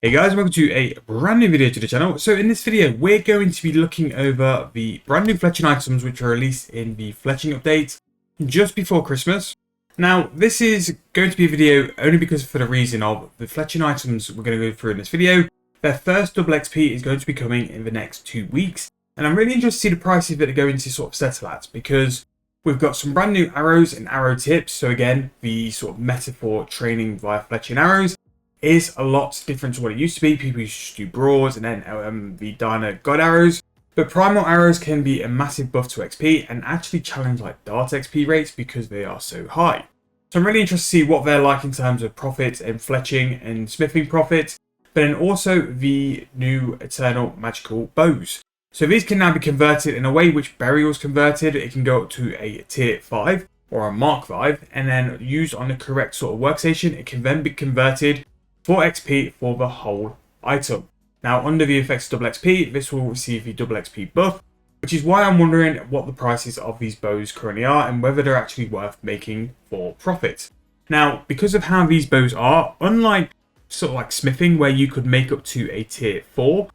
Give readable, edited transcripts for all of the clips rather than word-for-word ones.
Hey guys, welcome to a brand new video to the channel. So in this video, we're going to be looking over the brand new Fletching items which were released in the Fletching update just before Christmas. Now, this is going to be a video only because for the reason of the Fletching items we're going to go through in this video. Their first double XP is going to be coming in the next 2 weeks. And I'm really interested to see the prices that are going to sort of settle at, because we've got some brand new arrows and arrow tips. So again, the sort of metaphor training via Fletching arrows is a lot different to what it used to be. People used to do broads and then the Dino God arrows. But Primal arrows can be a massive buff to XP and actually challenge like Dart XP rates because they are so high. So I'm really interested to see what they're like in terms of profit and fletching and smithing profit. But then also the new Eternal Magical Bows. So these can now be converted in a way which Burial's converted. It can go up to a tier 5 or a Mark 5 and then used on the correct sort of workstation. It can then be converted for XP for the whole item. Now, under the effects of double XP, this will receive the double XP buff, which is why I'm wondering what the prices of these bows currently are and whether they're actually worth making for profit. Now, because of how these bows are, unlike sort of like smithing where you could make up to a tier 4,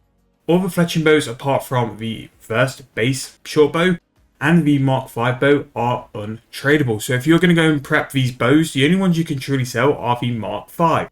all the fletching bows apart from the first base short bow and the Mark 5 bow are untradeable. So if you're going to go and prep these bows, the only ones you can truly sell are the Mark 5.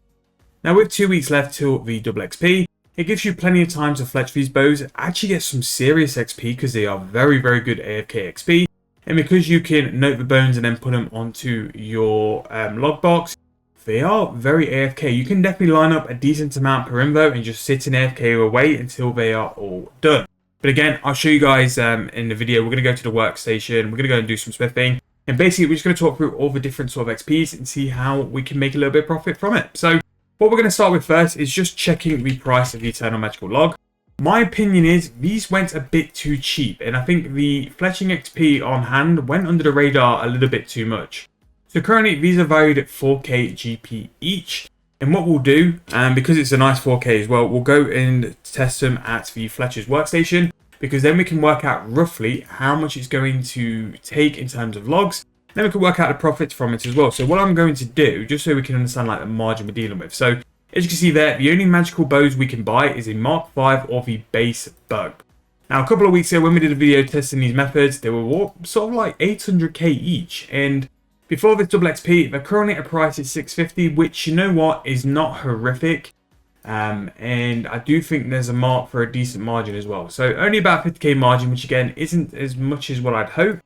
Now, with 2 weeks left till the double XP, it gives you plenty of time to fletch these bows, actually get some serious XP because they are very, very good AFK XP. And because you can note the bones and then put them onto your log box, they are very AFK. You can definitely line up a decent amount per invo and just sit in AFK away until they are all done. But again, I'll show you guys in the video. We're going to go to the workstation, we're going to go and do some smithing. And basically, we're just going to talk through all the different sort of XPs and see how we can make a little bit of profit from it. So what we're going to start with first is just checking the price of the Eternal Magical Log. My opinion is these went a bit too cheap, and I think the Fletching XP on hand went under the radar a little bit too much. So currently these are valued at 4k GP each, and what we'll do, because it's a nice 4k as well, we'll go and test them at the Fletcher's workstation, because then we can work out roughly how much it's going to take in terms of logs. Then we can work out the profits from it as well. So what I'm going to do, just so we can understand like the margin we're dealing with. So as you can see there, the only magical bows we can buy is a Mark 5 or the base bug. Now, a couple of weeks ago when we did a video testing these methods, they were all sort of like 800k each. And before this double XP, they're currently at a price at 650, which, you know what, is not horrific. And I do think there's a mark for a decent margin as well. So only about 50k margin, which again isn't as much as what I'd hope.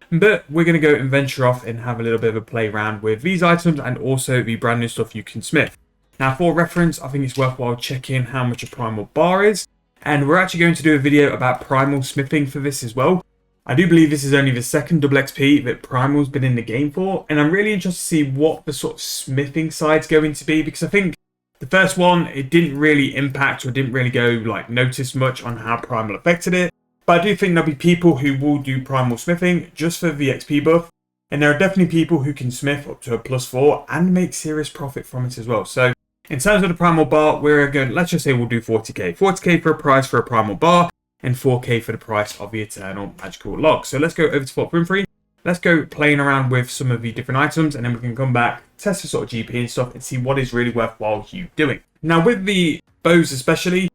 But we're going to go and venture off and have a little bit of a play around with these items and also the brand new stuff you can smith. Now, for reference, I think it's worthwhile checking how much a Primal bar is. And we're actually going to do a video about Primal smithing for this as well. I do believe this is only the second double XP that Primal's been in the game for. And I'm really interested to see what the sort of smithing side's going to be. Because I think the first one, it didn't really impact or didn't really go like notice much on how Primal affected it. But I do think there'll be people who will do Primal smithing just for the XP buff. And there are definitely people who can smith up to a +4 and make serious profit from it as well. So in terms of the Primal bar, we're going, let's just say we'll do 40k. 40k for a price for a Primal bar and 4k for the price of the Eternal Magical Log. So let's go over to Fort Room 3. Let's go playing around with some of the different items and then we can come back, test the sort of GP and stuff and see what is really worthwhile you doing. Now with the bows especially,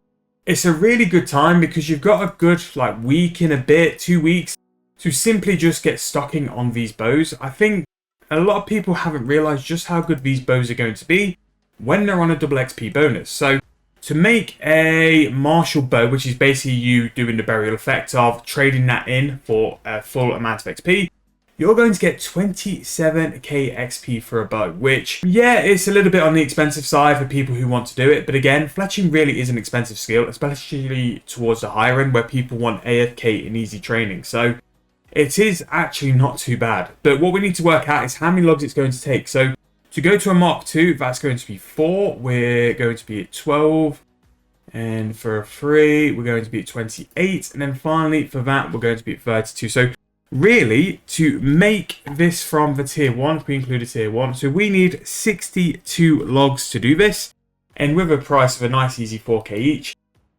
it's a really good time because you've got a good like week and a bit, 2 weeks to simply just get stocking on these bows. I think a lot of people haven't realized just how good these bows are going to be when they're on a double XP bonus. So to make a martial bow, which is basically you doing the burial effect of trading that in for a full amount of XP, you're going to get 27k XP for a bow, which, yeah, it's a little bit on the expensive side for people who want to do it. But again, fletching really is an expensive skill, especially towards the higher end where people want AFK and easy training. So it is actually not too bad. But what we need to work out is how many logs it's going to take. So to go to a Mark 2, that's going to be 4. We're going to be at 12. And for a 3, we're going to be at 28. And then finally, for that, we're going to be at 32. So really, to make this from the tier 1, if we include a tier 1, so we need 62 logs to do this. And with a price of a nice easy 4k each,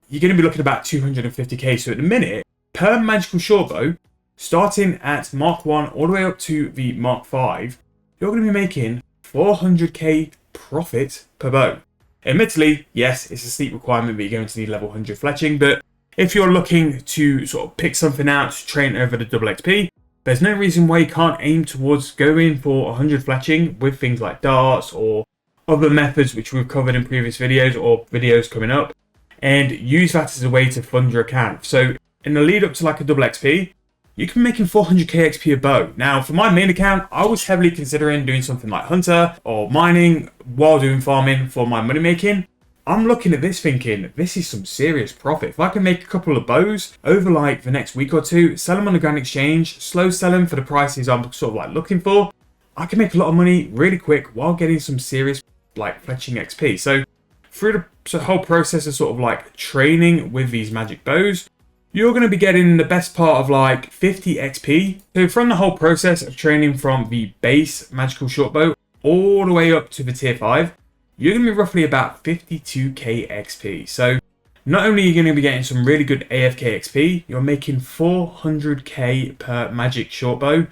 you're going to be looking at about 250k. So at the minute, per magical shortbow, starting at Mark 1 all the way up to the Mark 5, you're going to be making 400k profit per bow. Admittedly, yes, it's a steep requirement, but you're going to need level 100 fletching. But if you're looking to sort of pick something out to train over the double XP, there's no reason why you can't aim towards going for 100 fletching with things like darts or other methods which we've covered in previous videos or videos coming up, and use that as a way to fund your account. So in the lead up to like a double XP, you can be making 400k XP a bow. Now, for my main account, I was heavily considering doing something like hunter or mining while doing farming for my money making. I'm looking at this thinking, this is some serious profit. If I can make a couple of bows over like the next week or two, sell them on the Grand Exchange, slow sell them for the prices I'm sort of like looking for, I can make a lot of money really quick while getting some serious like fletching XP. So through the whole process of sort of like training with these magic bows, you're going to be getting the best part of like 50 XP. So from the whole process of training from the base magical shortbow all the way up to the tier 5, you're going to be roughly about 52k XP. So not only are you going to be getting some really good AFK XP, you're making 400k per magic shortbow,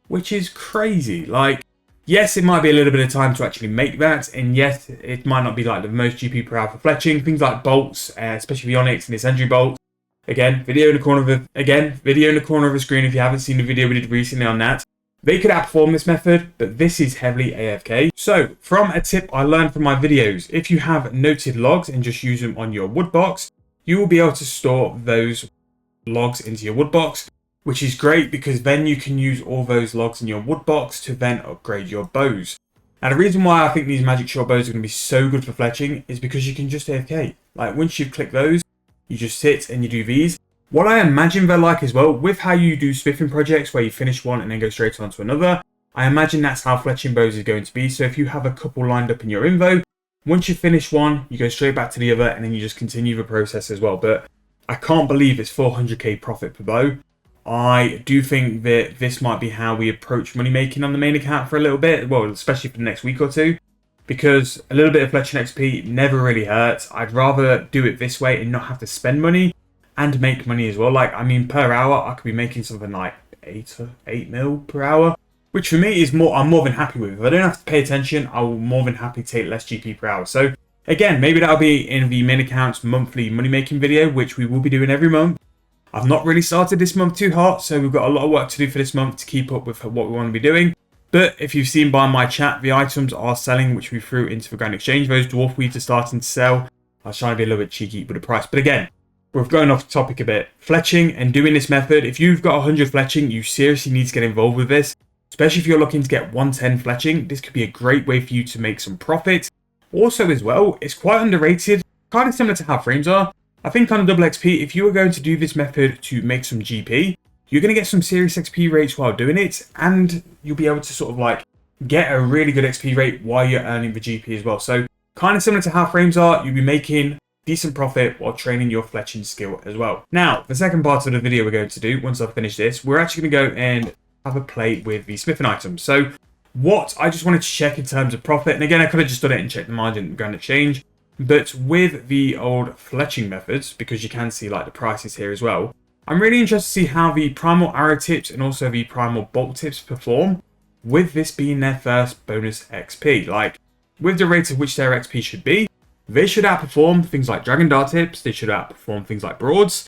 which is crazy. Like, yes, it might be a little bit of time to actually make that, and yes, it might not be like the most GP per hour for fletching. Things like bolts, especially the Onyx and the Sentry bolts. Again, video in the corner of the screen if you haven't seen the video we did recently on that. They could outperform this method, but this is heavily AFK. So, from a tip I learned from my videos, if you have noted logs and just use them on your wood box, you will be able to store those logs into your wood box, which is great because then you can use all those logs in your wood box to then upgrade your bows. Now, the reason why I think these magic short bows are going to be so good for fletching is because you can just AFK. Like, once you've clicked those, you just sit and you do these. What I imagine they're like as well, with how you do smithing projects where you finish one and then go straight on to another, I imagine that's how fletching bows is going to be. So if you have a couple lined up in your invo, once you finish one, you go straight back to the other and then you just continue the process as well. But I can't believe it's 400k profit per bow. I do think that this might be how we approach money making on the main account for a little bit, well, especially for the next week or two. Because a little bit of fletching XP never really hurts. I'd rather do it this way and not have to spend money and make money as well. Like, I mean, per hour, I could be making something like 8 mil per hour, which for me is more, I'm more than happy with. If I don't have to pay attention, I will more than happy take less GP per hour. So again, maybe that'll be in the main account's monthly money making video, which we will be doing every month. I've not really started this month too hot, so we've got a lot of work to do for this month to keep up with what we want to be doing. But if you've seen by my chat, the items are selling, which we threw into the Grand Exchange. Those dwarf weeds are starting to sell. I was trying to be a little bit cheeky with the price. But again, we're going off topic a bit. Fletching and doing this method, if you've got 100 fletching, you seriously need to get involved with this. Especially if you're looking to get 110 fletching. This could be a great way for you to make some profit. Also as well, it's quite underrated. Kind of similar to how frames are. I think on a double XP, if you were going to do this method to make some GP, you're going to get some serious XP rates while doing it, and you'll be able to sort of like get a really good XP rate while you're earning the GP as well. So kind of similar to how frames are, you'll be making decent profit while training your fletching skill as well. Now, the second part of the video we're going to do, once I've finished this, we're actually going to go and have a play with the smithing items. So what I just wanted to check in terms of profit, and again, I could have just done it and checked the margin in Grand Exchange, but with the old fletching methods, because you can see like the prices here as well, I'm really interested to see how the Primal arrow tips and also the Primal bolt tips perform with this being their first bonus XP. Like, with the rate at which their XP should be, they should outperform things like Dragon Dart tips, they should outperform things like Broads.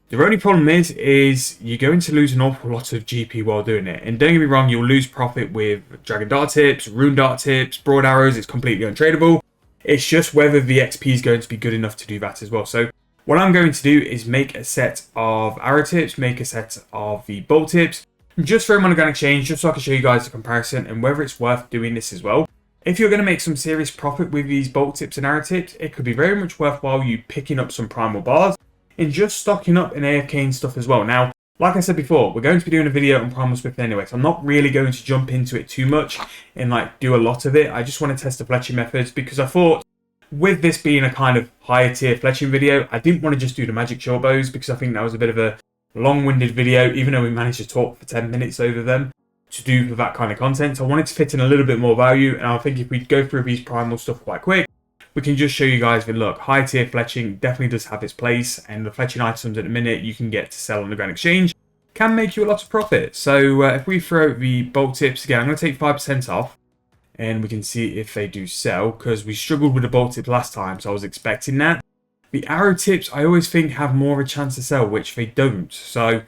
The only problem is you're going to lose an awful lot of GP while doing it. And don't get me wrong, you'll lose profit with Dragon Dart tips, Rune Dart tips, Broad arrows, it's completely untradeable. It's just whether the XP is going to be good enough to do that as well. So what I'm going to do is make a set of arrow tips, make a set of the bolt tips, just throw them on a Grand Exchange, just so I can show you guys the comparison and whether it's worth doing this as well. If you're going to make some serious profit with these bolt tips and arrow tips, it could be very much worthwhile you picking up some Primal bars and just stocking up in AFK and stuff as well. Now, like I said before, we're going to be doing a video on Primal Swift anyway, so I'm not really going to jump into it too much and like do a lot of it. I just want to test the fletching methods because I thought, with this being a kind of higher tier fletching video, I didn't want to just do the magic shortbows because I think that was a bit of a long-winded video, even though we managed to talk for 10 minutes over them to do for that kind of content. So I wanted to fit in a little bit more value, and I think if we go through these Primal stuff quite quick, we can just show you guys that, look, high tier fletching definitely does have its place, and the fletching items at the minute you can get to sell on the Grand Exchange can make you a lot of profit. So if we throw the bolt tips again, I'm going to take 5% off, and we can see if they do sell, because we struggled with the bolt tips last time, so I was expecting that. The arrow tips I always think have more of a chance to sell, which they don't. So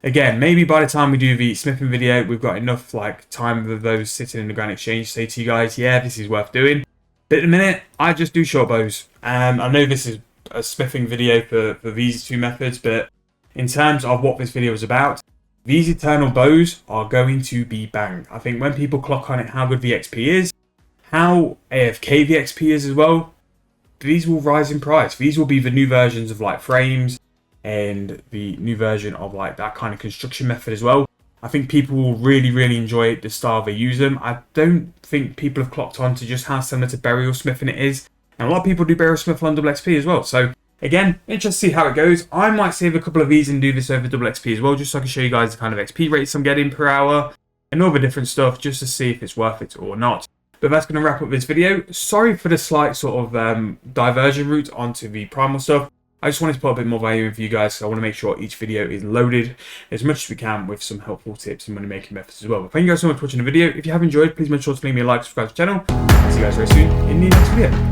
again, maybe by the time we do the smithing video, we've got enough like time with those sitting in the Grand Exchange to say to you guys, yeah, this is worth doing. But at the minute, I just do short bows. I know this is a smithing video for these two methods, but in terms of what this video is about, these eternal bows are going to be bang. I think when people clock on it how good the XP is, how AFK the XP is as well, these will rise in price. These will be the new versions of like frames and the new version of like that kind of construction method as well. I think people will really enjoy the style they use them. I don't think people have clocked on to just how similar to burial smithing it is. And a lot of people do burial smith on double XP as well. So again, interested to see how it goes. I might save a couple of these and do this over double XP as well, just so I can show you guys the kind of XP rates I'm getting per hour and all the different stuff, just to see if it's worth it or not. But that's going to wrap up this video. Sorry for the slight sort of diversion route onto the Primal stuff. I just wanted to put a bit more value in for you guys, so I want to make sure each video is loaded as much as we can with some helpful tips and money making methods as well. But thank you guys so much for watching the video. If you have enjoyed, please make sure to leave me a like, subscribe to the channel. I'll see you guys very soon in the next video.